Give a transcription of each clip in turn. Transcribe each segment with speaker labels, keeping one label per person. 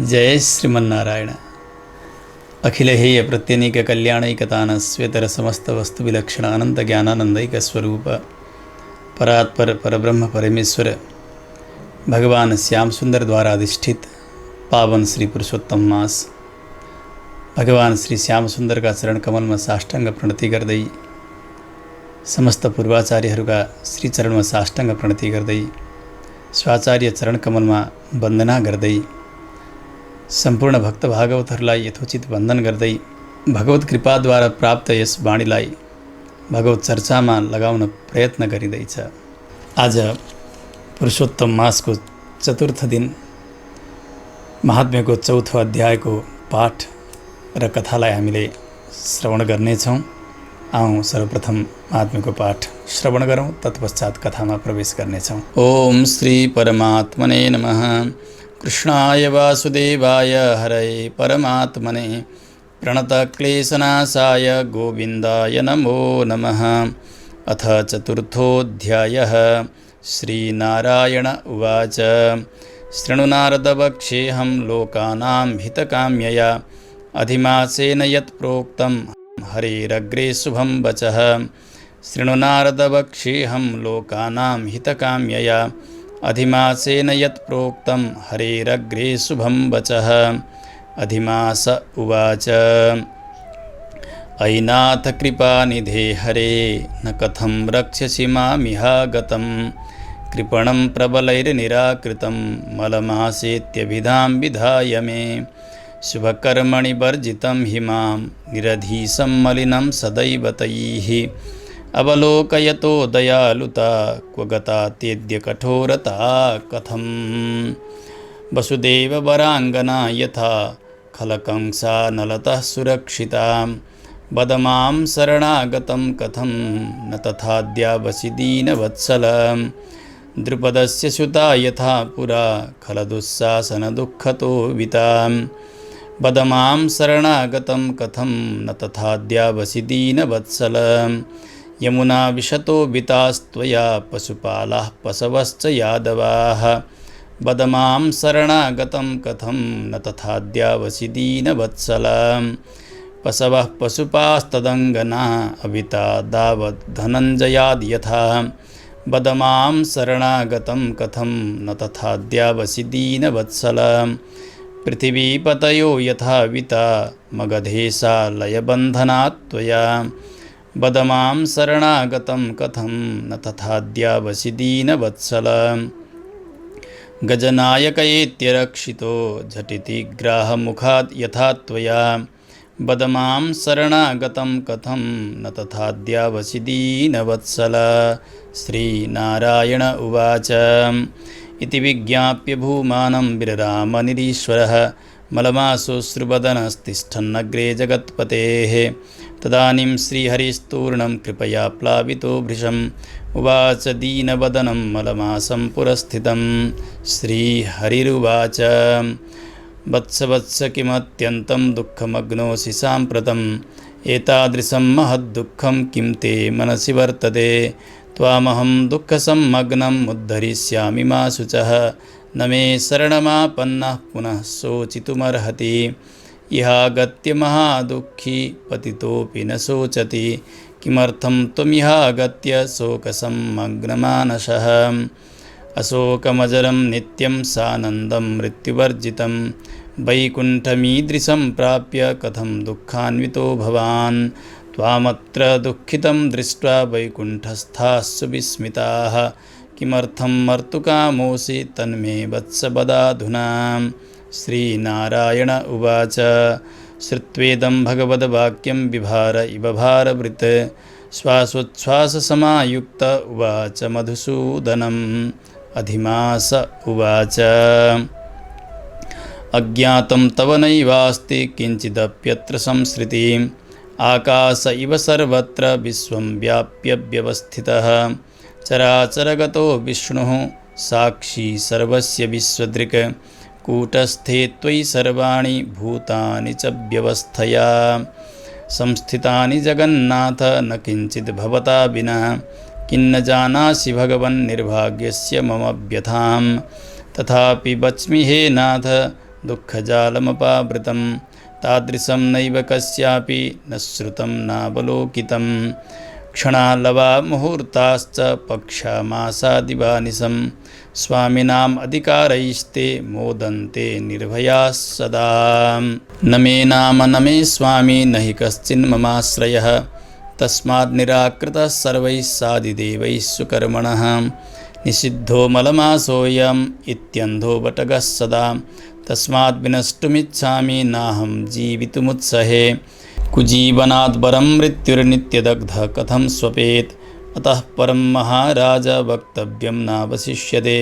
Speaker 1: जय श्रीमन्नारायण। अखिल हेय प्रत्यनीक कल्याणैकतान स्वेतर समस्त वस्तु विलक्षण अनंत ज्ञानानंदैक स्वरूप परात्पर परब्रह्म परमेश्वर भगवान श्याम सुंदर द्वारा अधिष्ठित पावन श्री पुरुषोत्तम मास भगवान श्री श्याम सुंदर का चरण कमल में साष्टांग प्रणति गर्दै समस्त पूर्वाचार्यहरूका श्री चरण में साष्टांग प्रणति गर्दै स्वाचार्य चरण कमल में वंदना गर्दै सम्पूर्ण भक्त भागवतहरूलाई यथोचित वन्दन गर्दै भगवत कृपाद्वारा प्राप्त यस वाणीलाई भगवत चर्चामा लगाउन प्रयत्न गरिँदैछ। आज पुरुषोत्तम मासको चतुर्थ दिन महात्म्यको चौथो अध्यायको पाठ र कथालाई हामीले श्रवण गर्नेछौँ। आउँ सर्वप्रथम महात्म्यको पाठ श्रवण गरौँ, तत्पश्चात कथामा प्रवेश गर्नेछौँ। ओम श्री परमात्मने नमः। कृष्णाय वासुदेवाय हरये परमात्मने प्रणतक्लेशनाशाय गोविन्दाय नमो नमः। अथ चतुर्थोऽध्यायः। श्रीनारायण उवाच। शृणु नारद वक्ष्येऽहं लोकानां हितकाम्यया अधिमासेन यत् प्रोक्तं हरेरग्रे शुभं वचः। शृणु नारद वक्ष्येऽहं लोकानां हितकाम्यया अधिमासेन यत् प्रोक्तं हरेरग्रे शुभं वचः। अधिमास उवाच। अयि नाथ कृपानिधे हरे न कथं रक्ष्यसि मामिहागतं कृपणं प्रबलैर्निराकृतं मलमासेत्यभिधां विधाय मे शुभकर्मणि वर्जितं हि मां निरधीशं मलिनं सदैव तैः अवलोकयतो दयालुता क्व गता तेद्य कठोरता कथं वसुदेव वराङ्गना यथा खलकंसा नलतः सुरक्षिता वदमां शरणागतं कथं न तथाद्यावसि दीनवत्सल द्रुपदस्य सुता यथा पुरा खलदुःशासनदुःखतो विता वदमां शरणागतं कथं न तथाद्यावसि दीनवत्सल यमुना विशतो वितास्त्वया पशुपालाः पशवश्च यादवाः वदमां शरणागतं कथं न तथाद्यावसि दीनवत्सल पशवः पशुपास्तदङ्गना अविता दावद् धनञ्जयाद् यथा वदमां शरणागतं कथं न तथाद्यावसि दीनवत्सल पृथिवीपतयो यथा विता मगधेशा लयबन्धनात् त्वया वदमां शरणागतं कथं न तथाद्यावसि दीनवत्सल गजनायकयेत्यरक्षितो झटिति ग्राहमुखात् यथा त्वया वदमां शरणागतं कथं न तथाद्यावसि दीनवत्सल। श्रीनारायण उवाच। इति विज्ञाप्य भूमानं विररामनिरीश्वरः मलमाशोऽश्रुवदनस्तिष्ठन्नग्रे जगत्पतेः तदानीं श्रीहरिस्तूर्णं कृपया प्लावितो भृशम् उवाच दीनवदनं मलमासं पुरस्थितं। श्रीहरिरुवाच। वत्स वत्स किमत्यन्तं दुःखमग्नोऽसि साम्प्रतम् एतादृशं महद्दुःखं किं ते मनसि वर्तते त्वामहं दुःखसम्मग्नम् उद्धरिष्यामि मा शुचः न मे शरणमापन्नः पुनः शोचितुमर्हति इहागत्य महादुःखी पतितोऽपि न शोचति किमर्थं त्वमिहागत्य शोकसम्मग्नमानसः अशोकमजरं नित्यं सानन्दं मृत्युवर्जितं वैकुण्ठमीदृशं प्राप्य कथं दुःखान्वितो भवान् त्वामत्र दुःखितं दृष्ट्वा वैकुण्ठस्थाः सुविस्मिताः किमर्थं मर्तुकामोऽसि तन्मे वत्स वदाधुना। श्रीनारायण उवाच। श्रुत्वेदं भगवद्वाक्यं विभार इव भारभृत् श्वासोच्छ्वाससमायुक्त उवाच मधुसूदनम्। अधिमास उवाच। अज्ञातं तव नैवास्ति किञ्चिदप्यत्र संसृतिः आकाश इव सर्वत्र विश्वं व्याप्य व्यवस्थितः चराचरगतो विष्णुः साक्षी सर्वस्य विश्वदृक् कूटस्थे त्वयि सर्वाणि भूतानि च व्यवस्थया संस्थितानि जगन्नाथ न किञ्चित् भवता विना किन्न जानासि भगवन् निर्भाग्यस्य मम व्यथां तथापि वच्मि हे नाथ दुःखजालमपावृतं तादृशं नैव कस्यापि न श्रुतं नावलोकितं क्षणालवा मुहूर्ताश्च पक्षमासादिवानिशं स्वामिनाम् अधिकारैस्ते मोदन्ते निर्भयाः सदा न मे नाम न मे स्वामी न हि कश्चिन्ममाश्रयः तस्माद् निराकृतः सर्वैः साधिदेवैः सुकर्मणः निषिद्धो मलमासोऽयम् इत्यन्धो बटगः सदा तस्माद् विनष्टुमिच्छामि नाहं जीवितुमुत्सहे कुजीवनात् परं मृत्युर्नित्यदग्धः कथं स्वपेत् अतः परं महाराज वक्तव्यं नावशिष्यते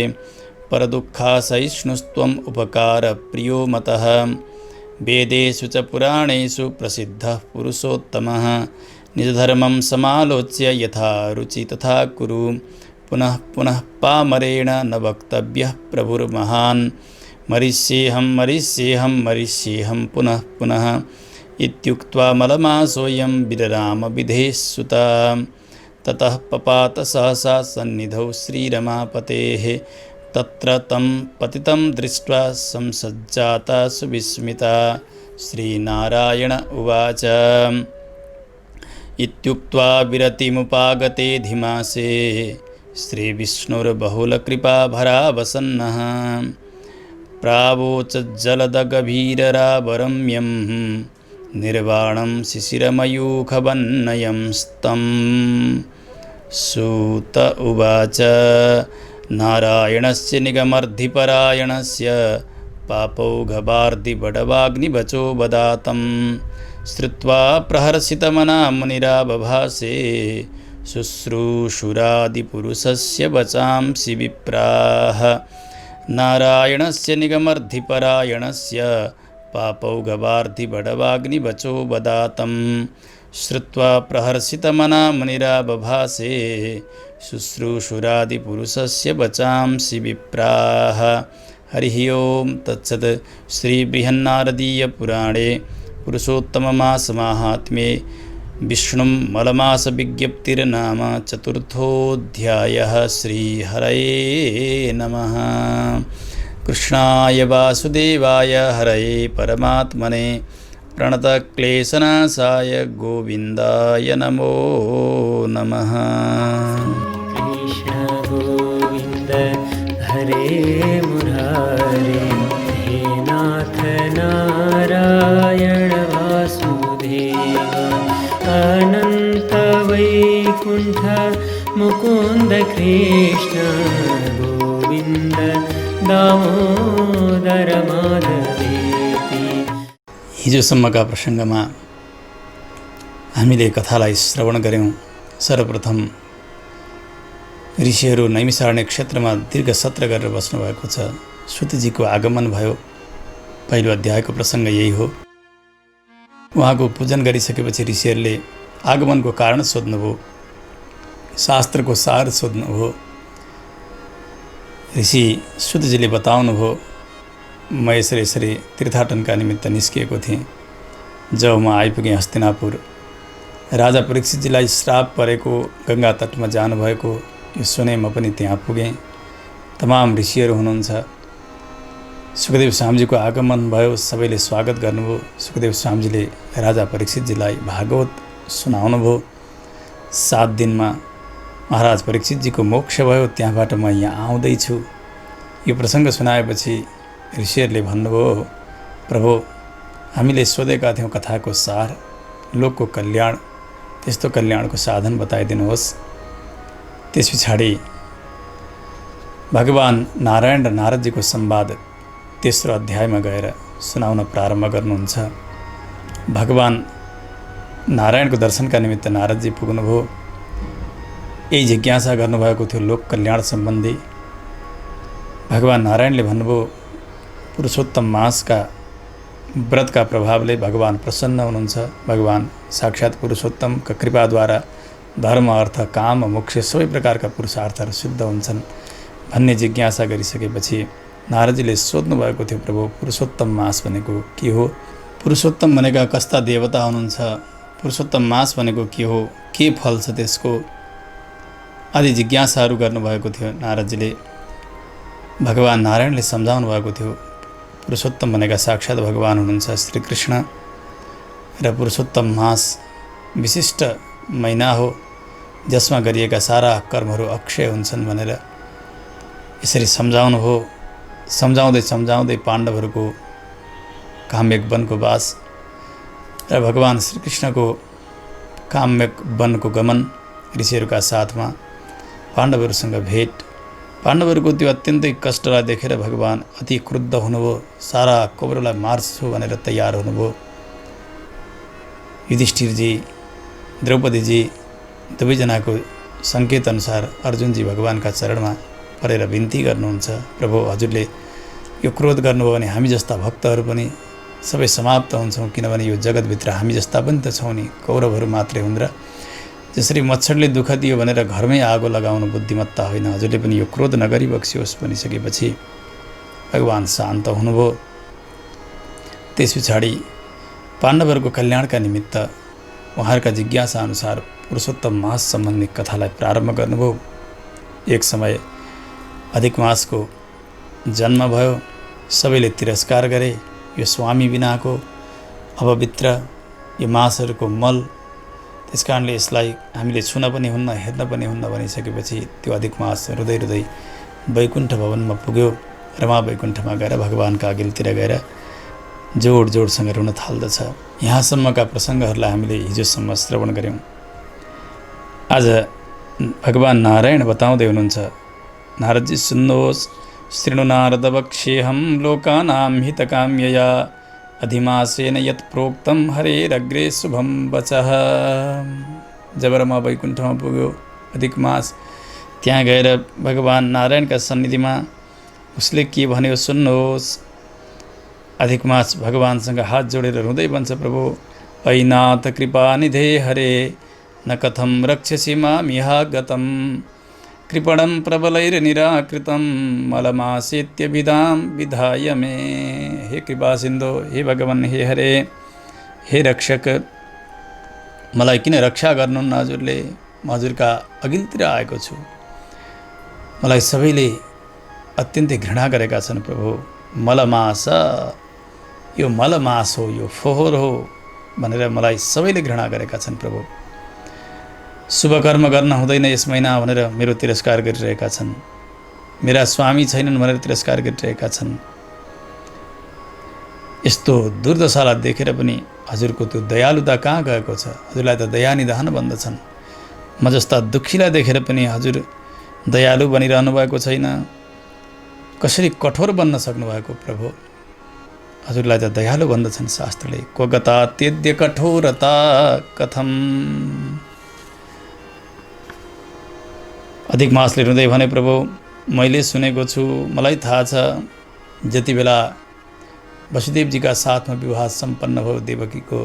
Speaker 1: परदुःखासहिष्णुस्त्वम् उपकारप्रियो मतः वेदेषु च पुराणेषु प्रसिद्धः पुरुषोत्तमः निजधर्मं समालोच्य यथा रुचि तथा कुरु पुनः पुनः पामरेण न वक्तव्यः प्रभुर्महान् मरिष्येऽहं मरिष्येऽहं मरिष्येऽहं पुनः पुनः इत्युक्त्वा मलमासोऽयं विरराम विधेःसुता ततः पपात सहसा सन्निधौ श्रीरमापतेः तत्र तं पतितं दृष्ट्वा संसज्जाता सुविस्मिता श्रीनारायण उवाच इत्युक्त्वा विरतिमुपागते धिमासे श्रीविष्णुर्बहुलकृपाभरावसन्नः प्रावोचज्जलदगभीररावरम्यं निर्वाणं शिशिरमयूखवन्नयं स्तम् सूत उवाच नारायणस्य निगमर्धिपरायणस्य पापौघवार्धिबडवाग्निवचो वदातं श्रुत्वा प्रहर्षितमना मुनिराबभासे शुश्रूषुरादिपुरुषस्य वचांसि विप्राः नारायणस्य निगमर्धिपरायणस्य पापौघवार्धिबडवाग्निवचो वदातं श्रुत्वा प्रहर्षितमना मुनिराबभासे शुश्रूषुरादिपुरुषस्य वचांसि विप्राः हरिः ओं तत्सत् श्रीबृहन्नारदीयपुराणे पुरुषोत्तममासमाहात्म्ये विष्णुं मलमासविज्ञप्तिर्नाम चतुर्थोऽध्यायः श्रीहरये नमः। कृष्णाय वासुदेवाय हरये परमात्मने प्रणतक्लेशनाशाय गोविन्दाय नमो नमः।
Speaker 2: कृष्ण गोविन्द हरे मुरारे हे नाथ नारायण वासुदेव अनन्त वैकुण्ठ मुकुन्द कृष्ण गोविन्द दामोदर माधवेति।
Speaker 1: हिजोसम्मका प्रसङ्गमा हामीले कथालाई श्रवण गऱ्यौँ। सर्वप्रथम ऋषिहरू नैमिषारण्य क्षेत्रमा दीर्घ सत्र गरेर बस्नुभएको छ। सुतजीको आगमन भयो। पहिलो अध्यायको प्रसङ्ग यही हो। उहाँको पूजन गरिसकेपछि ऋषिहरूले आगमनको कारण सोध्नुभयो, शास्त्रको सार सोध्नुभयो। ऋषि सुतजीले बताउनुभयो, म यसरी तीर्थाटनका निमित्त निस्किएको थिएँ। जब म आइपुगेँ हस्तिनापुर, राजा परीक्षितजीलाई श्राप परेको गङ्गा तटमा जानुभएको यो सुने म पनि त्यहाँ पुगेँ। तमाम ऋषिहरू हुनुहुन्छ। सुखदेव स्वामीजीको आगमन भयो, सबैले स्वागत गर्नुभयो। सुखदेव स्वामीजीले राजा परीक्षितजीलाई भागवत सुनाउनुभयो। 7 दिनमा महाराज परीक्षितजीको मोक्ष भयो। त्यहाँबाट म यहाँ आउँदैछु। यो प्रसङ्ग सुनाएपछि ऋषिहरूले भन्नुभयो, प्रभु हामीले सोधेका थियौँ कथाको सार, लोकको कल्याण, त्यस्तो कल्याणको साधन बताइदिनुहोस्। त्यस पछाडि भगवान् नारायण र नारदजीको संवाद तेस्रो अध्यायमा गएर सुनाउन प्रारम्भ गर्नुहुन्छ। भगवान् नारायणको दर्शनका निमित्त नारदजी पुग्नुभयो। यही जिज्ञासा गर्नुभएको थियो लोक कल्याण सम्बन्धी। भगवान् नारायणले भन्नुभयो, पुरुषोत्तम मासका व्रतका प्रभावले भगवान् प्रसन्न हुनुहुन्छ। भगवान् साक्षात् पुरुषोत्तमका कृपाद्वारा धर्म अर्थ काम मोक्ष सबै प्रकारका पुरुषार्थहरू सिद्ध हुन्छन् भन्ने जिज्ञासा गरिसकेपछि नारदजीले सोध्नु भएको थियो, प्रभु पुरुषोत्तम मास भनेको के हो? पुरुषोत्तम भनेका कस्ता देवता हुनुहुन्छ? पुरुषोत्तम मास भनेको के हो? के फल छ त्यसको? आदि जिज्ञासाहरू गर्नुभएको थियो नारदजीले। भगवान् नारायणले सम्झाउनु भएको थियो, पुरुषोत्तम भनेका साक्षात् भगवान हुनुहुन्छ श्रीकृष्ण र पुरुषोत्तम मास विशिष्ट महिना हो जसमा गरिएका सारा कर्महरू अक्षय हुन्छन् भनेर यसरी सम्झाउँदै पाण्डवहरूको काम्यक वनको वास र भगवान श्रीकृष्णको काम्यक वनको गमन ऋषिहरूका साथमा पाण्डवहरूसँग भेट पाण्डवहरूको त्यो अत्यन्तै कष्टलाई देखेर भगवान अति क्रुद्ध हुनुभयो सारा कौरवलाई मार्छु भनेर तयार हुनुभयो युधिष्ठिरजी द्रौपदीजी दुवैजनाको सङ्केत अनुसार अर्जुनजी भगवानका चरणमा परेर बिन्ती गर्नुहुन्छ प्रभु हजुरले यो क्रोध गर्नुभयो भने हामी जस्ता भक्तहरू पनि सबै समाप्त हुन्छौँ किनभने यो जगतभित्र हामी जस्ता पनि त छौँ नि कौरवहरू मात्रै हुन् र जसरी मच्छरले दुःख दियो भनेर घरमै आगो लगाउनु बुद्धिमत्ता होइन हजुरले पनि यो क्रोध नगरी बक्सियोस् भनिसकेपछि भगवान शान्त हुनुभयो त्यस पछाडि पाण्डवहरूको कल्याणका निमित्त उहाँहरूका जिज्ञासा अनुसार पुरुषोत्तम मास सम्बन्धी कथालाई प्रारम्भ गर्नुभयो एक समय अधिक मासको जन्म भयो सबैले तिरस्कार गरे यो स्वामी बिनाको अपवित्र यो मासहरूको मल त्यसकारणले यसलाई हामीले छुन पनि हुन्न हेर्न पनि हुन्न भनिसकेपछि त्यो अधिक मास रुँदै रुँदै वैकुण्ठ भवनमा पुग्यो रमा वैकुण्ठमा गएर भगवानका अघिल्तिर गएर जोडसँग रुन थाल्दछ यहाँसम्मका प्रसङ्गहरूलाई हामीले हिजोसम्म श्रवण गऱ्यौँ आज भगवान नारायण बताउँदै हुनुहुन्छ नारदजी सुन्नुहोस् शृणु नारद वक्ष्येऽहं लोकानां हितकाम्यया अधिमासेन यत् प्रोक्तं हरेरग्रे शुभं वचः जब रमा वैकुण्ठमा पुग्यो अधिक मास त्यहाँ गएर भगवान नारायणका सन्निधिमा उसले के भन्यो सुन्नुहोस् अधिक मास भगवानसँग हात जोडेर रुँदै भन्छ प्रभु ऐनाथ कृपानिधे हरे न कथं रक्ष्यसि मामिहा गतं कृपणं प्रबलैर्निराकृतं मलमासेत्यभिधां विधाय मे हे कृपा सिन्धो हे भगवान हे हरे हे रक्षक मलाई किन रक्षा गर्नुहुन्न हजुरले म हजुरका अघिल्तिर आएको छु मलाई सबैले अत्यन्तै घृणा गरेका छन् प्रभु मलमास यो मलमास हो यो फोहोर हो भनेर मलाई सबैले घृणा गरेका छन् प्रभु शुभ कर्म गर्न हुँदैन यस महिना भनेर मेरो तिरस्कार गरिरहेका छन् मेरा स्वामी छैनन् भनेर तिरस्कार गरिरहेका छन् यस्तो दुर्दशालाई देखेर पनि हजुरको त्यो दयालुता कहाँ गएको छ हजुरलाई त दया निधान भन्दछन् म जस्ता दुःखीलाई देखेर पनि हजुर दयालु बनिरहनु भएको छैन कसरी कठोर बन्न सक्नुभएको प्रभु हजुरलाई त दयालु भन्दछन् शास्त्रले क्वगता त्यद्य कठोरता कथम अधिक मासले रुँदै भने प्रभु मैले सुनेको छु मलाई थाहा छ जति बेला वसुदेवजीका साथमा विवाह सम्पन्न भयो देवकीको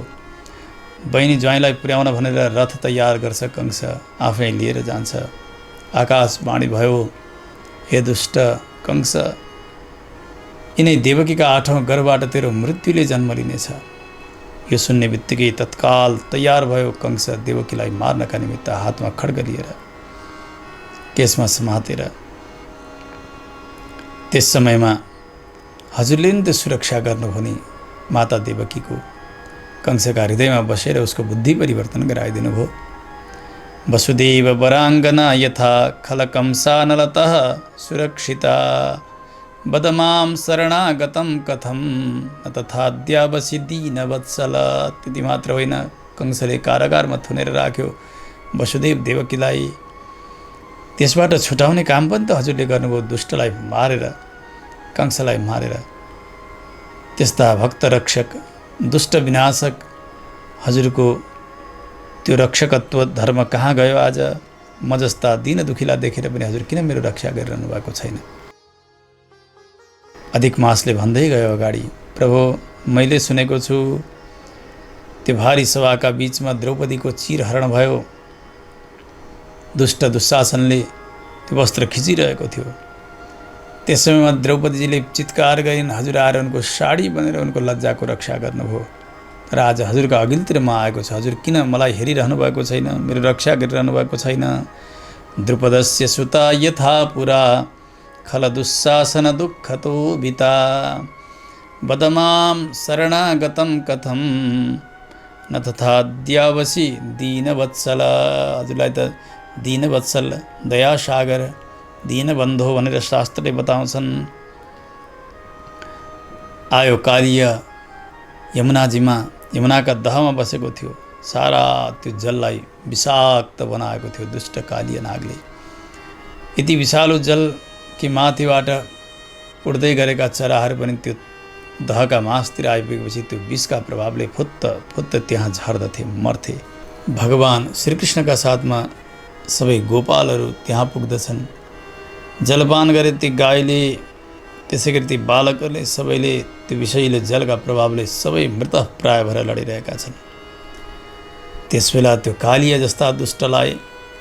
Speaker 1: बहिनी ज्वाइँलाई पुर्याउन भनेर रथ तयार गर्छ कंस आफै लिएर जान्छ आकाशवाणी भयो हे दुष्ट कंस यिनै देवकीका 8औं गर्भबाट तेरो मृत्युले जन्म लिनेछ यो सुन्ने बित्तिकै तत्काल तयार भयो कंस देवकीलाई मार्नका निमित्त हातमा खड्ग लिएर केसमा समातेर त्यस समयमा हजुरले नि त सुरक्षा गर्नुभयो नि माता देवकीको कंसका हृदयमा बसेर उसको बुद्धि परिवर्तन गराइदिनु भयो वसुदेव वराङ्गना यथा खलकंसानलतः सुरक्षिता बदमां शरणागतं कथं न तथाद्यावसि दीनवत्सल त्यति मात्र होइन कंसले कारागारमा थुनेर राख्यो वसुदेव देवकीलाई त्यसबाट छुटाउने काम पनि त हजुरले गर्नुभयो दुष्टलाई मारेर कंसलाई मारेर त्यस्ता भक्त रक्षक दुष्ट विनाशक हजुरको त्यो रक्षकत्व धर्म कहाँ गयो आज म जस्ता दीन दुखीलाई देखेर पनि हजुर किन मेरो रक्षा गरिरहनु भएको छैन अधिक मासले भन्दै गयो अगाडि प्रभु मैले सुनेको छु त्यो भारी सभाका बीचमा द्रौपदीको चिरहरण भयो दुष्ट दुशासनले त्यो वस्त्र खिचिरहेको थियो त्यस समयमा द्रौपदीजीले चित्कार गरिन् हजुर आएर उनको साडी बनेर उनको लज्जाको रक्षा गर्नुभयो तर आज हजुरका अघिल्तिर म आएको छु हजुर किन मलाई हेरिरहनु भएको छैन मेरो रक्षा गरिरहनु भएको छैन द्रुपदस्य सुता यथा पुरा खल दुशासन दुःखतो बिता बदमां शरणागतं कथं न तथाद्यावसि दीनवत्सल। हजुरलाई त दीनवत्सल, दयासागर, दीनबन्धो भनेर शास्त्रले बताउँछन्। आयो कालिय यमुनाजीमा, यमुनाका दहमा बसेको थियो। सारा त्यो जललाई विषाक्त बनाएको थियो दुष्ट कालिय नागले। यति विषालु जल कि माथिबाट उड्दै गरेका चराहरू पनि त्यो दहका मासतिर आइपुगेपछि त्यो विषका प्रभावले फुत्त फुत्त त्यहाँ झर्दथे, मर्थे। भगवान श्रीकृष्णका साथमा सबै गोपालहरू त्यहाँ पुग्दछन्। जलपान गरे ती गाईले, त्यसै गरी ती बालकहरूले सबैले त्यो विषैलो जलका प्रभावले सबै मृत प्राय भएर लडिरहेका छन्। त्यसबेला त्यो कालिया जस्ता दुष्टलाई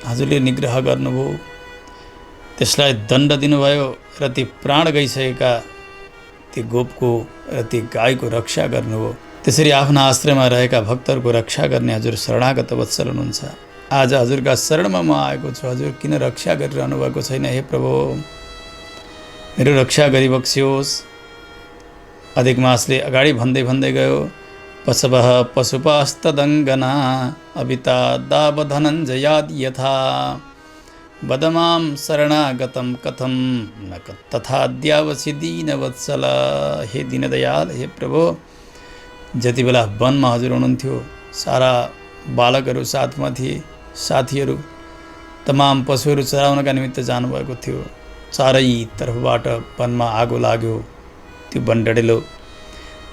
Speaker 1: हजुरले निग्रह गर्नुभयो, त्यसलाई दण्ड दिनुभयो र ती प्राण गइसकेका ती गोपको र ती गाईको रक्षा गर्नुभयो। त्यसरी आफ्ना आश्रयमा रहेका भक्तहरूको रक्षा गर्ने हजुर शरणागत वत्सल हुनुहुन्छ। आज हजुरका शरणमा म आएको छु। हजुर किन रक्षा गरिरहनु भएको छैन? हे प्रभु, मेरो रक्षा गरिबक्सियोस्। अधिक मासले अगाडि भन्दै भन्दै गयो, पशवः पशुपास्तदङ्गना अविता दाव धनञ्जयाद यथा बदमां शरणागतं कथं न तथाद्यावसि दीनवत्सल। हे दीनदयाल, हे प्रभु, जति बेला वनमा हजुर हुनुहुन्थ्यो, सारा बालकहरू साथमा थिए, साथीहरू तमाम पशुहरू चराउनका निमित्त जानुभएको थियो। चारैतर्फबाट वनमा आगो लाग्यो, त्यो वन डढेलो।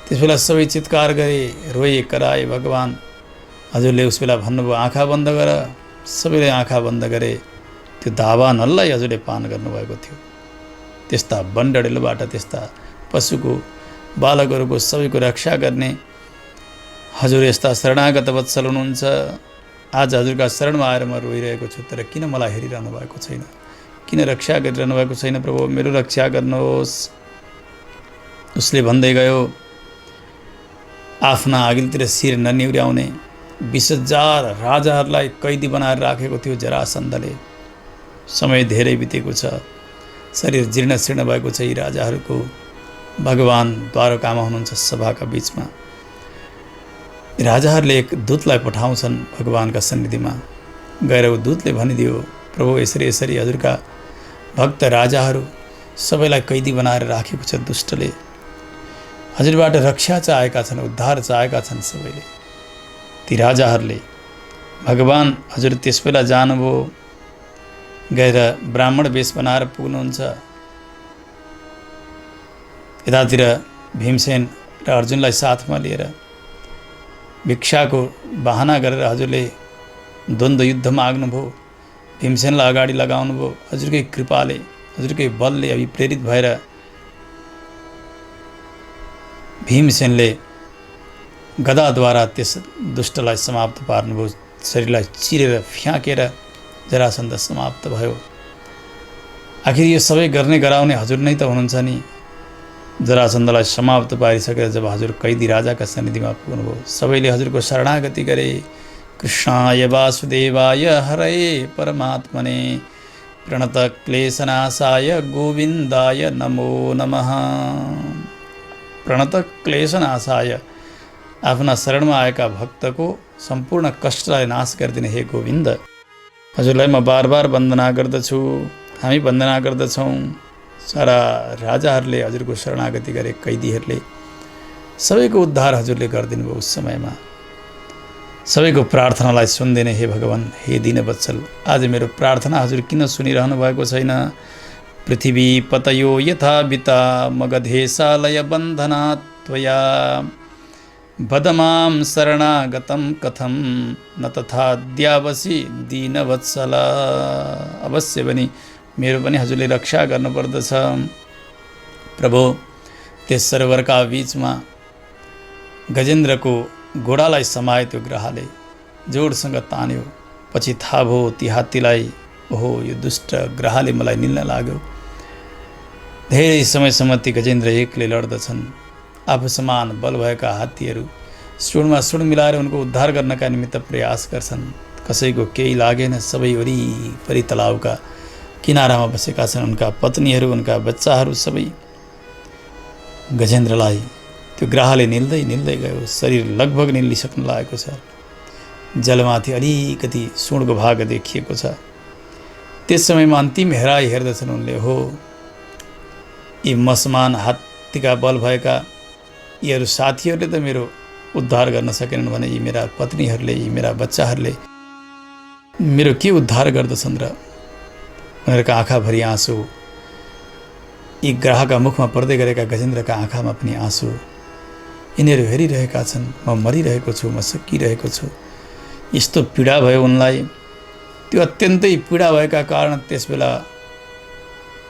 Speaker 1: त्यसबेला सबै चित्कार गरे, रोए, कराए। भगवान हजुरले उस बेला भन्नुभयो, आँखा बन्द गर। सबैले आँखा बन्द गरे। त्यो दावानललाई हजुरले पान गर्नुभएको थियो। त्यस्ता वन डढेलोबाट, त्यस्ता पशुको, बालकहरूको सबैको रक्षा गर्ने हजुर यस्ता शरणागत वत्सल हुनुहुन्छ। आज हजुरका शरणमा आएर म रोइरहेको छु, तर किन मलाई हेरिरहनु भएको छैन? किन रक्षा गरिरहनु भएको छैन? प्रभु, मेरो रक्षा गर्नुहोस्। उसले भन्दै गयो, आफ्ना अघिल्तिर शिर ननिहुर्याउने 20,000 राजाहरूलाई कैदी बनाएर राखेको थियो जरासन्धले। समय धेरै बितेको छ, शरीर जीर्ण शीर्ण भएको छ यी राजाहरूको। भगवान द्वारकामा हुनुहुन्छ सभाका बीचमा। राजाहरूले एक दूतलाई पठाउँछन् भगवानका सन्निधिमा। गएर ऊ दूतले भनिदियो, प्रभु, यसरी यसरी हजुरका भक्त राजाहरू सबैलाई कैदी बनाएर राखेको छ दुष्टले। हजुरबाट रक्षा चाहेका छन्, उद्धार चाहेका छन् सबैले, ती राजाहरूले। भगवान हजुर त्यसबेला जानुभयो, गएर ब्राह्मण वेश बनाएर पुग्नुहुन्छ। यतातिर भीमसेन र अर्जुनलाई साथमा लिएर भिक्षाको बहाना गरेर हजुरले द्वन्द्व युद्ध माग्नुभयो। भीमसेनलाई अगाडि लगाउनुभयो। हजुरकै कृपाले, हजुरकै बलले अभिप्रेरित भएर भीमसेनले गदाद्वारा त्यस दुष्टलाई समाप्त पार्नुभयो। शरीरलाई चिरेर फ्याँकेर जरासन्ध समाप्त भयो। आखिर यो सबै गर्ने गराउने हजुर नै त हुनुहुन्छ नि। जरासन्धलाई समाप्त पारिसकेर जब हजुर कैदी राजाका सन्निधिमा पुग्नुभयो, सबैले हजुरको शरणागति गरे। कृष्णाय वासुदेवाय हरये परमात्मने प्रणत क्लेशनाशाय गोविन्दाय नमो नमः। प्रणत क्लेशनाशाय, आफ्ना शरणमा आएका भक्तको सम्पूर्ण कष्टलाई नाश गरिदिने हे गोविन्द, हजुरलाई म बार बार वन्दना गर्दछु, हामी वन्दना गर्दछौँ। सारा राजाहरूले हजुरको शरणागति गरे, कैदीहरूले सबैको उद्धार हजुरले गरिदिनु भयो उस समयमा। सबैको प्रार्थनालाई सुन्दिने हे भगवान, हे दीनवत्सल, आज मेरो प्रार्थना हजुर किन सुनिरहनु भएको छैन? पृथिवी पतयो यथा बिता मगधेशालय बन्धनात् त्वया बदमां शरणागतं कथं न तथाद्यावसि दीनवत्सल। अवश्य पनि मेरो पनि हजुरले रक्षा गर्नुपर्दछ। प्रभु, त्यस सरोवरका बीचमा गजेन्द्रको घोडालाई समायो त्यो ग्रहले, जोडसँग तान्यो। पछि थाहा भयो ती हात्तीलाई, ओहो यो दुष्ट ग्रहले मलाई निल्न लाग्यो। धेरै समयसम्म ती गजेन्द्र एकले लड्दछन्। आफू समान बल भएका हात्तीहरू सुडमा सुड मिलाएर उनको उद्धार गर्नका निमित्त प्रयास गर्छन्। कसैको केही लागेन। सबै वरिपरि तलाउका किनारामा बसेका छन्। उनका पत्नीहरू, उनका बच्चाहरू सबै गजेन्द्रलाई त्यो ग्राहले निल्दै निल्दै गयो, शरीर लगभग निल्लिसक्न लागेको छ। जलमाथि अलिकति सुँडको भाग देखिएको छ। त्यस समयमा अन्तिम हेराइ हेर्दछन् उनले, हो यी मसमान हात्तीका बल भएका यीहरू साथीहरूले त मेरो उद्धार गर्न सकेनन् भने यी मेरा पत्नीहरूले, यी मेरा बच्चाहरूले मेरो के उद्धार गर्दछन् र? उनीहरूका आँखाभरि आँसु, यी ग्राहका मुखमा पर्दै गरेका गजेन्द्रका आँखामा पनि आँसु। यिनीहरू हेरिरहेका छन्, म मरिरहेको छु, म सकिरहेको छु। यस्तो पीडा भयो उनलाई। त्यो अत्यन्तै पीडा भएका कारण त्यसबेला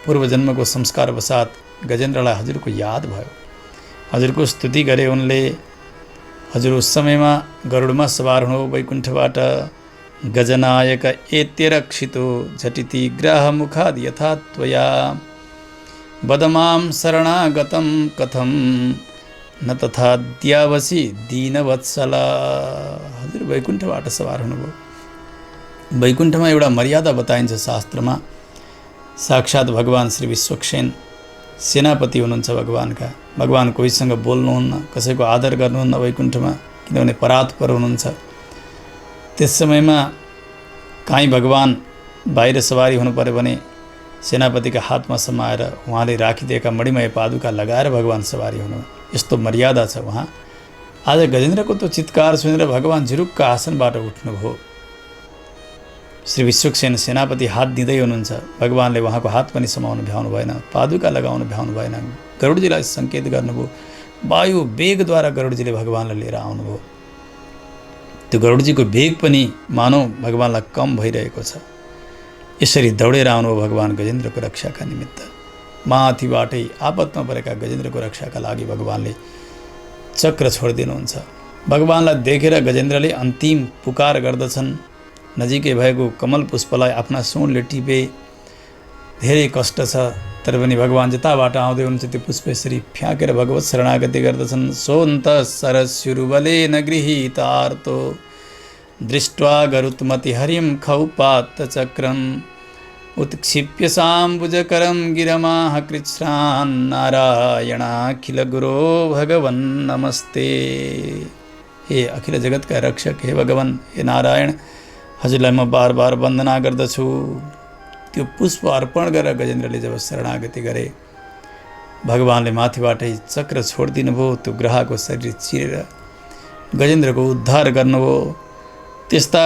Speaker 1: पूर्वजन्मको संस्कारवसात गजेन्द्रलाई हजुरको याद भयो। हजुरको स्तुति गरे उनले। हजुर उस समयमा गरुडमा सवार हुनु वैकुण्ठबाट। गजनायक एत्यरक्षितो झटिति ग्राहमुखाद् यथा त्वया वदमां शरणागतं कथं न तथा द्यावसी दीनवत्सला। हजुर वैकुण्ठबाट सवार हुनुभयो। वैकुण्ठमा एउटा मर्यादा बताइन्छ शास्त्रमा। साक्षात् भगवान श्री विश्वक्सेन सेनापति हुनुहुन्छ भगवानका। भगवान कोहीसँग बोल्नुहुन्न, कसैको आदर गर्नुहुन्न वैकुण्ठमा, किनभने परात्पर हुनुहुन्छ। त्यस समयमा काहीँ भगवान बाहिर सवारी हुनु पर्यो भने सेनापतिका हातमा समाएर उहाँले राखिदिएका मणिमय पादुका लगाएर भगवान सवारी हुनु, यस्तो मर्यादा छ उहाँ। आज गजेन्द्रको त्यो चित्कार सुनेर भगवान झुरुक्क आसनबाट उठ्नुभयो। श्री विश्वक्सेन सेनापति हात दिँदै हुनुहुन्छ। भगवानले उहाँको हात पनि समाउनु भ्याउनु भएन, पादुका लगाउनु भ्याउनु भएन। गरुडजीलाई सङ्केत गर्नुभयो। वायु वेगद्वारा गरुडजीले भगवानलाई लिएर आउनुभयो। त्यो गरुडजीको वेग पनि मानव भगवानलाई कम भइरहेको छ। यसरी दौडेर आउनुभयो भगवान गजेन्द्रको रक्षाका निमित्त। माथिबाटै आपतमा परेका गजेन्द्रको रक्षाका लागि भगवानले चक्र छोडिदिनुहुन्छ। भगवानलाई देखेर गजेन्द्रले अन्तिम पुकार गर्दछन्। नजिकै भएको कमल पुष्पलाई आफ्ना सुँडले टिपे। धेरै कष्ट छ, तर पनि भगवान जताबाट आउँदै हुनुहुन्छ त्यो पुष्प यसरी फ्याँकेर भगवत शरणागति गर्दछन्। सोऽन्त सरस्युरुबलेन गृहीतार्तो दृष्ट्वा गरुत्मति हरिं खौपात चक्रम् उत्क्षिप्य साम्बुजकरं गिरमाह कृच्छ्रान् नारायणाखिल गुरो भगवन् नमस्ते। हे अखिल जगतका रक्षक, हे भगवान, हे नारायण, हजुरलाई म बार बार वन्दना गर्दछु। त्यो पुष्प अर्पण गरेर गजेन्द्रले जब शरणागति गरे, भगवानले माथिबाटै चक्र छोडिदिनु भयो। त्यो ग्रहको शरीर चिरेर गजेन्द्रको उद्धार गर्नुभयो। त्यस्ता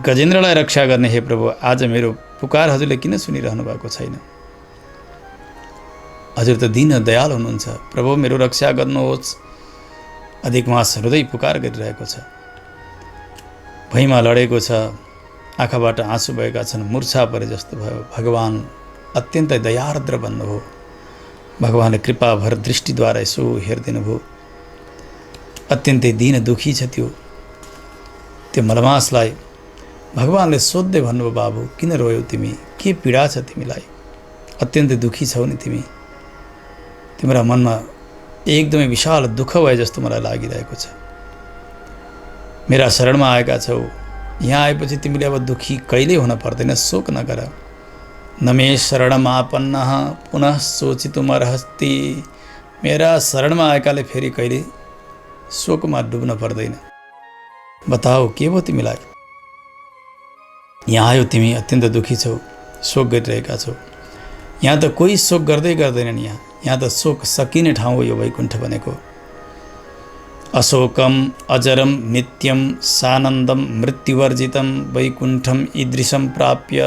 Speaker 1: गजेन्द्रलाई रक्षा गर्ने हे प्रभु, आज मेरो पुकार हजुरले किन सुनिरहनु भएको छैन? हजुर त दीन दयाल हुनुहुन्छ। प्रभु मेरो रक्षा गर्नुहोस्। अधिक मास हृदय पुकार गरिरहेको छ। भुइँमा लडेको छ, आँखाबाट आँसु भएका छन्, मूर्छा परे जस्तो भयो। भगवान अत्यन्तै दयार्द्र बन्नुभयो। भगवानले कृपाभर दृष्टिद्वारा यसो हेरिदिनु भयो। अत्यन्तै दीन दुखी छ त्यो मलमासलाई। भगवानले सोध्दै भन्नुभयो, बाबु किन रोयौ तिमी? के पीडा छ तिमीलाई? अत्यन्तै दुखी छौ नि तिमी? तिम्रो मनमा एकदमै विशाल दुःख भए जस्तो मलाई लागिरहेको छ। मेरा शरणमा आएका छौ, यहाँ आएपछि तिमीले अब दुखी कहिल्यै हुन पर्दैन, शोक नगर। न मे शरणमापन्नः पुनः शोचितुमर्हस्ति। मेरा शरणमा आएकाले फेरि कहिले शोकमा डुब्न पर्दैन। बताऊ के भयो तिमीलाई? यहाँ आयो तिमी, अत्यन्त दुखी छौ, शोक गरिरहेका छौ। यहाँ त कोही शोक गर्दैनन्। यहाँ त शोक सकिने ठाउँ हो यो वैकुण्ठ भनेको। अशोकम अजरम नित्यम सानन्दम मृत्युवर्जितम वैकुण्ठम ईदृशम प्राप्य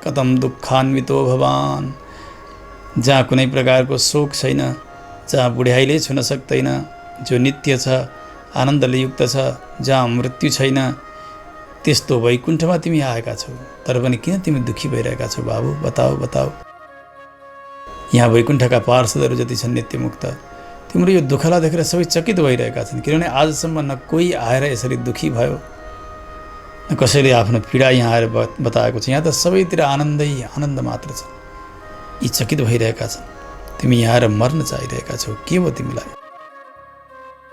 Speaker 1: कथम दुःखान्वितो भवान। जहाँ कुनै प्रकारको शोक छैन, जहाँ बुढ्याइले छुन सक्दैन, जो नित्य छ, आनन्दले युक्त छ, जहाँ मृत्यु छैन, त्यस्तो वैकुण्ठमा तिमी आएका छौ। तर पनि किन तिमी दुःखी भइरहेका छौ बाबु? बताऊ। यहाँ वैकुण्ठका पार्षदहरू जति छन् नित्यमुक्त, तिम्रो यो दुःखलाई देखेर सबै चकित भइरहेका छन्। किनभने आजसम्म न कोही आएर यसरी दुःखी भयो, न कसैले आफ्नो पीडा यहाँ आएर बताएको छ। यहाँ त सबैतिर आनन्द मात्र छ। यी चकित भइरहेका छन्। तिमी यहाँ आएर मर्न चाहिरहेका छौ, के भयो तिमीलाई?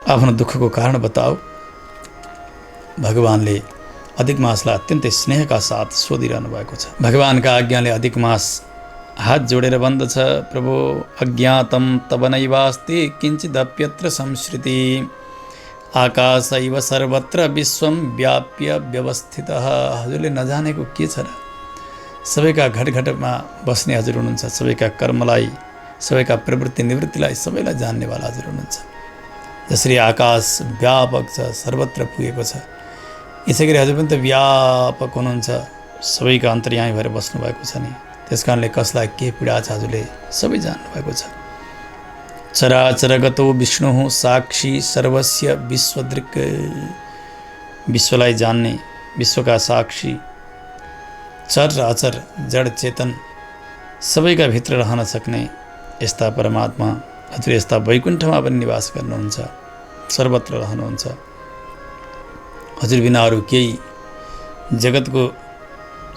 Speaker 1: आफ्नो दुःखको कारण बताऊ। भगवानले अधिक मासलाई अत्यन्तै स्नेहका साथ सोधिरहनु भएको छ। भगवानका आज्ञाले अधिक मास हात जोडेर भन्दछ, प्रभु अज्ञातं तब नैवास्ति किञ्चिदप्यत्र संश्रुति आकाशैव सर्वत्र विश्वं व्याप्य व्यवस्थितः। हजुरले नजानेको के छ र? सबैका घटघटमा बस्ने हजुर हुनुहुन्छ, सबैका कर्मलाई, सबैका प्रवृत्ति निवृत्तिलाई सबैलाई जान्नेवाला हजुर हुनुहुन्छ। जसरी आकाश व्यापक छ, सर्वत्र पुगेको छ, यसै गरी हजुर पनि त व्यापक हुनुहुन्छ, सबैका अन्तर्यामी भएर बस्नुभएको छ नि। त्यस कारणले कसलाई के पीडा छ हजुरले सबै जान्नुभएको छ। चराचरगतो विष्णुः साक्षी सर्वस्य विश्वदृक्। विश्वलाई जान्ने, विश्वका साक्षी, चर र अचर, जड चेतन सबैका भित्र रहन सक्ने यस्ता परमात्मा हजुर यस्ता वैकुण्ठमा पनि निवास गर्नुहुन्छ, सर्वत्र रहनुहुन्छ। हजुर बिना अरू केही जगतको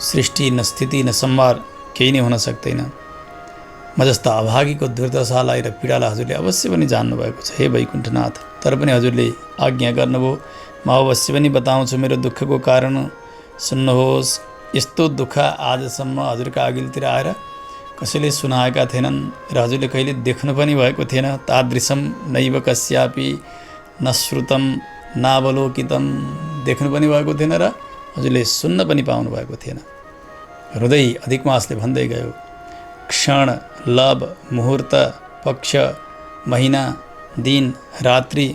Speaker 1: सृष्टि न स्थिति न संहार केही नै हुन सक्दैन। म जस्ता अभागीको दुर्दशालाई र पीडालाई हजुरले अवश्य पनि जान्नुभएको छ हे वैकुण्ठनाथ। तर पनि हजुरले आज्ञा गर्नुभयो, म अवश्य पनि बताउँछु मेरो दुःखको कारण, सुन्नुहोस्। यस्तो दुःख आजसम्म हजुरका अघिल्तिर आएर कसैले सुनाएका थिएनन् र हजुरले कहिले देख्नु पनि भएको थिएन। तादृशम नैव कस्यापि न श्रुतम नावलोकितम, देख्नु पनि भएको थिएन र हजुरले सुन्न पनि पाउनु भएको थिएन। हृदय अधिक मासले भन्दै गयो, क्षण, लव, मुहूर्त, पक्ष, महिना, दिन, रात्रि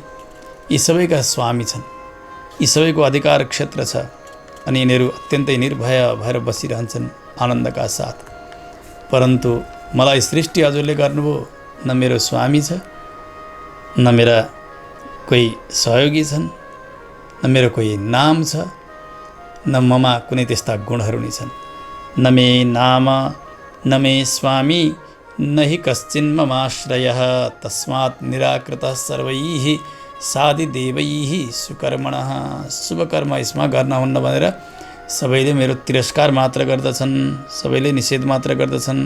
Speaker 1: यी सबैका स्वामी छन्, यी सबैको अधिकार क्षेत्र छ अनि यिनीहरू अत्यन्तै निर्भय भएर बसिरहन्छन् आनन्दका साथ। परन्तु मलाई सृष्टि हजुरले गर्नुभयो, न मेरो स्वामी छ, न मेरा कोही सहयोगी छन्, न मेरो कोही नाम छ, न ममा कुनै त्यस्ता गुणहरू नै छन्। न मे नाम न मे स्वामी न हि कश्चिन् ममाश्रयः तस्मात् निराकृतः सर्वैः साधिदेवैः सुकर्मणः। शुभकर्म यसमा गर्न हुन्न भनेर सबैले मेरो तिरस्कार मात्र गर्दछन्, सबैले निषेध मात्र गर्दछन्।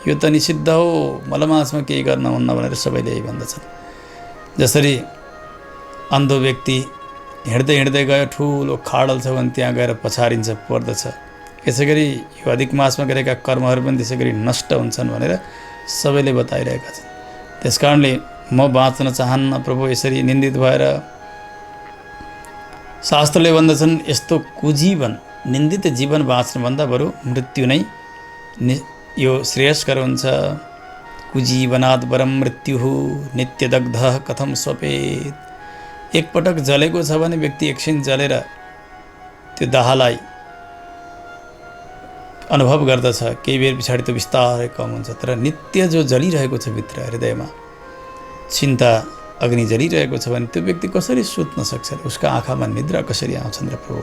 Speaker 1: यो त निषिद्ध हो, मलमासमा केही गर्न हुन्न भनेर सबैले यही भन्दछन्। जसरी अन्धो व्यक्ति हिँड्दै हिँड्दै गयो, ठुलो खाडल छ भने त्यहाँ गएर पछारिन्छ, पर्दछ। यसै गरी यो अधिक मासमा गरेका कर्महरू पनि त्यसै गरी नष्ट हुन्छन् भनेर सबैले बताइरहेका छन्। त्यस कारणले म बाँच्न चाहन्न प्रभु यसरी निन्दित भएर। शास्त्रले भन्दछन् यस्तो कुजीवन, निन्दित जीवन बाँच्नुभन्दा बरु मृत्यु नै यो श्रेयस्कर हुन्छ। कुजीवनात् वरम मृत्युः नित्यदग्धः कथं स्वपेत्। एकपटक जलेको छ भने व्यक्ति एकछिन जलेर त्यो दाहलाई अनुभव गर्दछ, केही बेर पछाडि त्यो बिस्तारै कम हुन्छ। तर नित्य जो जलिरहेको छ भित्र हृदयमा, चिन्ता अग्नि जलिरहेको छ भने त्यो व्यक्ति कसरी सुत्न सक्छ? उसका आँखामा निद्रा कसरी आउँछन् र प्रभु?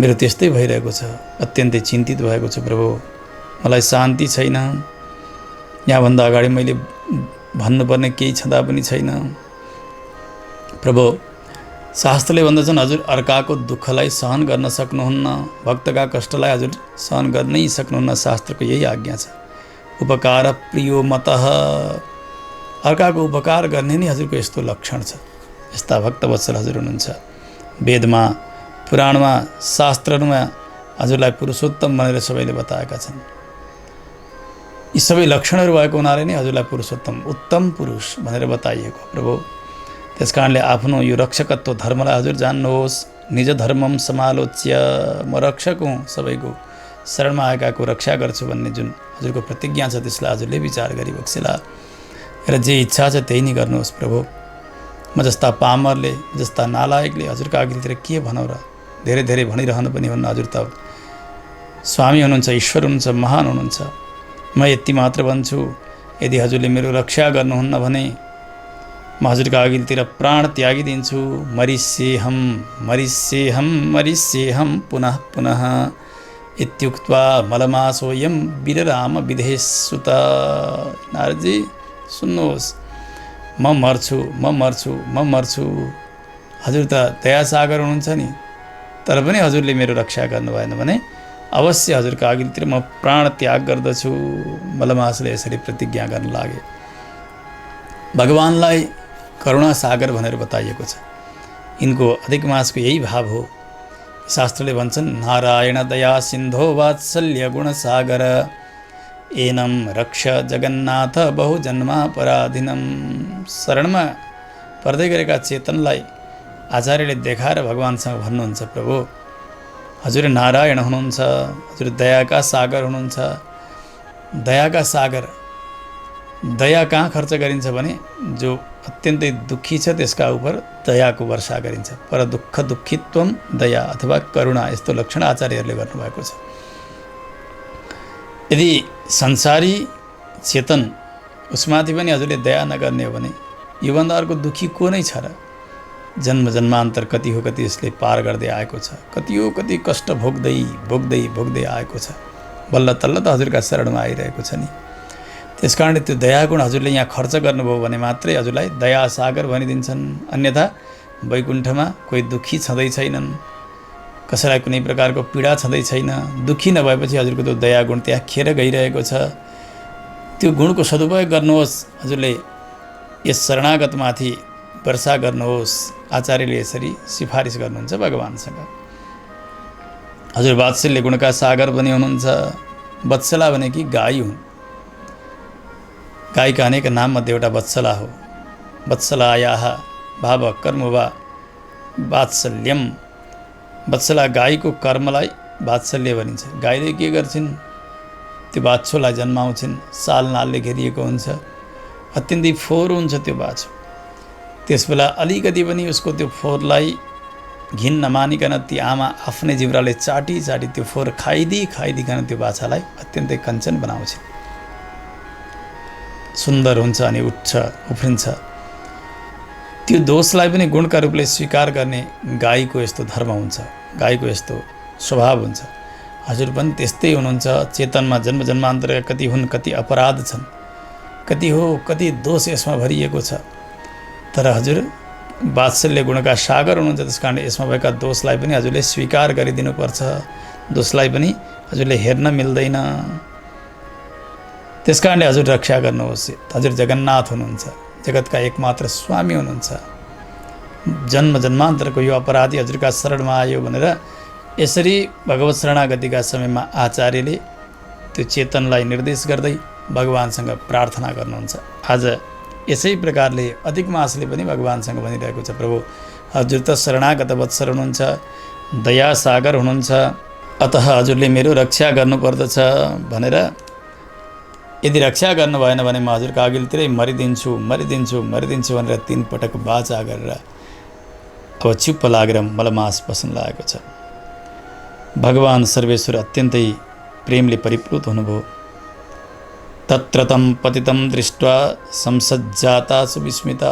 Speaker 1: मेरो त्यस्तै भइरहेको छ, अत्यन्तै चिन्तित भएको छु प्रभु, मलाई शान्ति छैन। यहाँभन्दा अगाडि मैले भन्नुपर्ने केही छँदा पनि छैन प्रभु। शास्त्रले भन्दछन् हजुर अर्काको दुःखलाई सहन गर्न सक्नुहुन्न, भक्तका कष्टलाई हजुर सहन गर्नै सक्नुहुन्न। शास्त्रको यही आज्ञा छ। उपकार प्रियो मतः, अर्काको उपकार गर्ने नै हजुरको यस्तो लक्षण छ। यस्ता भक्तवत्सल हजुर हुनुहुन्छ। वेदमा, पुराणमा, शास्त्रहरूमा हजुरलाई पुरुषोत्तम भनेर सबैले बताएका छन्। यी सबै लक्षणहरू भएको हुनाले नै हजुरलाई पुरुषोत्तम, उत्तम पुरुष भनेर बताइएको प्रभु। त्यस कारणले आफ्नो यो रक्षकत्व धर्मलाई हजुर जान्नुहोस्। निज धर्मम समालोच्य, म रक्षक हुँ, सबैको शरणमा आएकाको रक्षा गर्छु भन्ने जुन हजुरको प्रतिज्ञा छ त्यसलाई हजुरले विचार गरी बक्सेला र जे इच्छा छ त्यही नै गर्नुहोस् प्रभु। म जस्ता पामरले, जस्ता नालायकले हजुरका अघिल्तिर के भनौँ र? धेरै धेरै भनिरहनु पनि हुन्न। हजुर त स्वामी हुनुहुन्छ, ईश्वर हुनुहुन्छ, महान हुनुहुन्छ। म यति मात्र भन्छु, यदि हजुरले मेरो रक्षा गर्नुहुन्न भने म हजुरका अघिल्तिर प्राण त्यागिदिन्छु। मरिष्येहम मरिष्येहम मरिष्येहम पुनः पुनः इत्युक्त्वा मलमासोऽयं विरराम विदेशसुत। नारदजी सुन्नुहोस्, म मर्छु, म मर्छु, म मर्छु। हजुर त दयासागर हुनुहुन्छ नि, तर पनि हजुरले मेरो रक्षा गर्नु भएन भने अवश्य हजुरका अघिल्तिर म प्राण त्याग गर्दछु। मलमासले यसरी प्रतिज्ञा गर्न लागे। भगवानलाई करुणा सागर भनेर बताइएको छ। यिनको अधिक मासको यही भाव हो। शास्त्रले भन्छन् नारायण दया सिन्धो वात्सल्य गुण सागर। एनं रक्ष जगन्नाथ बहुजन्मा पराधीनम। शरणमा पर्दै गरेका चेतनलाई आचार्यले देखाएर भगवानसँग भन्नुहुन्छ, प्रभु हजुर नारायण हुनुहुन्छ, हजुर दयाका सागर हुनुहुन्छ। दयाका सागर, दया कहाँ खर्च गरिन्छ भने जो अत्यन्तै दुःखी छ त्यसका उप दयाको वर्षा गरिन्छ। पर दुःख दुःखित्वम दया अथवा करुणा, यस्तो लक्षण आचार्यहरूले गर्नुभएको छ। यदि संसारी चेतन उसमाथि पनि हजुरले दया नगर्ने हो भने योभन्दा अर्को दुःखी को नै छ र? जन्म जन्मान्तर कति हो कति यसले पार गर्दै आएको छ, कति हो कति कष्ट भोग्दै भोग्दै भोग्दै आएको छ, बल्ल तल्ल त हजुरका शरणमा आइरहेको छ नि। त्यस कारणले त्यो दयागुण हजुरले यहाँ खर्च गर्नुभयो भने मात्रै हजुरलाई दया सागर भनिदिन्छन्। अन्यथा वैकुण्ठमा कोही दुःखी छँदै छैनन्, कसैलाई कुनै प्रकारको पीडा छँदै छैन। दुःखी नभएपछि हजुरको त्यो दयागुण त्यहाँ खेर गइरहेको छ। त्यो गुणको सदुपयोग गर्नुहोस्, हजुरले यस शरणागतमाथि वर्षा गर्नुहोस्। आचार्यले यसरी सिफारिस गर्नुहुन्छ भगवानसँग। हजुर वात्सल्य गुणका सागर पनि हुनुहुन्छ। वत्सला भनेकी गाई हुन्। गाईका अनेक नाममध्ये एउटा वत्सला हो। वत्सलायाः भाव कर्म वा वात्सल्यम। वत्सला गाईको कर्मलाई वात्सल्य भनिन्छ। गाईले के गर्छिन्? त्यो बाछोलाई जन्माउँछिन्। साल नालले घेरिएको हुन्छ, अत्यन्तै फोहोर हुन्छ त्यो बाछो। त्यसबेला अलिकति पनि उसको त्यो फोहोरलाई घिन नमानिकन ती आमा आफ्नै जिब्राले चाटी चाटी त्यो फोहोर खाइदिकन त्यो बाछालाई अत्यन्तै कञ्चन बनाउँछिन्। सुन्दर हुन्छ अनि उठ्छ उफ्रिन्छ। त्यो दोषलाई पनि गुणका रूपले स्वीकार गर्ने गाईको यस्तो धर्म हुन्छ, गाईको यस्तो स्वभाव हुन्छ। हजुर पनि त्यस्तै हुनुहुन्छ। चेतनमा जन्म जन्मान्तरका कति हुन्, कति अपराध छन्, कति हो कति दोष यसमा भरिएको छ। तर हजुर वात्सल्य गुणका सागर हुनुहुन्छ। त्यस कारणले यसमा भएका दोषलाई पनि हजुरले स्वीकार गरिदिनुपर्छ। दोषलाई पनि हजुरले हेर्न मिल्दैन। त्यस कारणले हजुर रक्षा गर्नुहोस्। हजुर जगन्नाथ हुनुहुन्छ, जगतका एकमात्र स्वामी हुनुहुन्छ। जन्म जन्मान्तरको यो अपराधी हजुरका शरणमा आयो भनेर यसरी भगवत शरणागतिका समयमा आचार्यले त्यो चेतनलाई निर्देश गर्दै भगवानसँग प्रार्थना गर्नुहुन्छ। आज यसै प्रकारले अधिक मासले पनि भगवानसँग भनिरहेको छ, प्रभु हजुर त शरणागत वत्सल हुनुहुन्छ, दया सागर हुनुहुन्छ, अतः हजुरले मेरो रक्षा गर्नुपर्दछ भनेर। यदि रक्षा गर्नु भएन भने म हजुरको अघिल्तिरै मरिदिन्छु मरिदिन्छु मरिदिन्छु भनेर 3 पटक बाचा गरेर अब चुप्प लागेर मलमास बस्न लागेको छ। भगवान सर्वेश्वर अत्यन्तै प्रेमले परिप्लुत हुनुभयो। तत्र तं पतितं दृष्ट्वा संसज्जाता सुविस्मिता।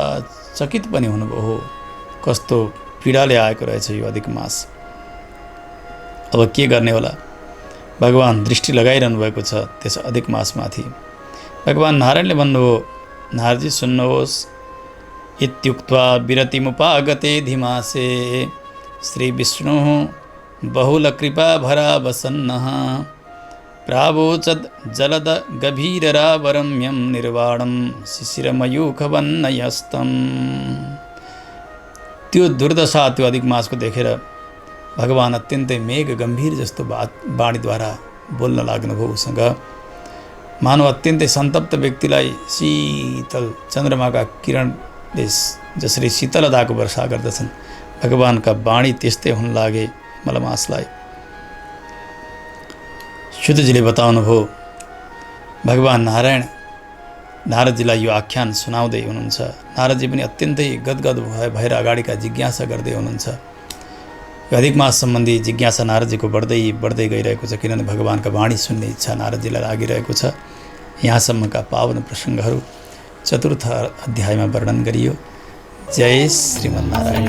Speaker 1: चकित पनि हुनुभयो, हो कस्तो पीडाले आएको रहेछ यो अधिक मास, अब के गर्ने होला। भगवान दृष्टि लगाइरहनु भएको छ त्यस अधिक मासमाथि। भगवान नारायणले भन्नुभयो, नारदजी सुन्नुहोस्। इत्युक्त्वा विरतिमुपागते धीमासे श्री विष्णुः बहुलकृपा भरावसन्नः प्रावोचद् जलद गभीररावरम्यं निर्वाणं शिशिरमयूखवन्नयस्तम्। त्यो दुर्दशा त्यो अधिक मासको देखेर भगवान अत्यन्तै मेघ गम्भीर जस्तो वाणीद्वारा बोल्न लाग्नुभयो उसँग। मानव अत्यन्तै सन्तप्त व्यक्तिलाई शीतल चन्द्रमाका किरणले जसरी शीतलताको वर्षा गर्दछन्, भगवानका वाणी त्यस्तै हुन लागे मलमासलाई। शुद्धजीले बताउनुभयो, भगवान नारायण नारदजीलाई यो आख्यान सुनाउँदै हुनुहुन्छ। नारदजी पनि अत्यन्तै गदगद भएर अगाडिका जिज्ञासा गर्दै हुनुहुन्छ। यो अधिक मास सम्बन्धी जिज्ञासा नारदजीको बढ्दै बढ्दै गइरहेको छ, किनभने भगवानका वाणी सुन्ने इच्छा नारदजीलाई लागिरहेको छ। यहाँसम्मका पावन प्रसङ्गहरू 4th अध्यायमा वर्णन गरियो। जय श्रीमन्नारायण।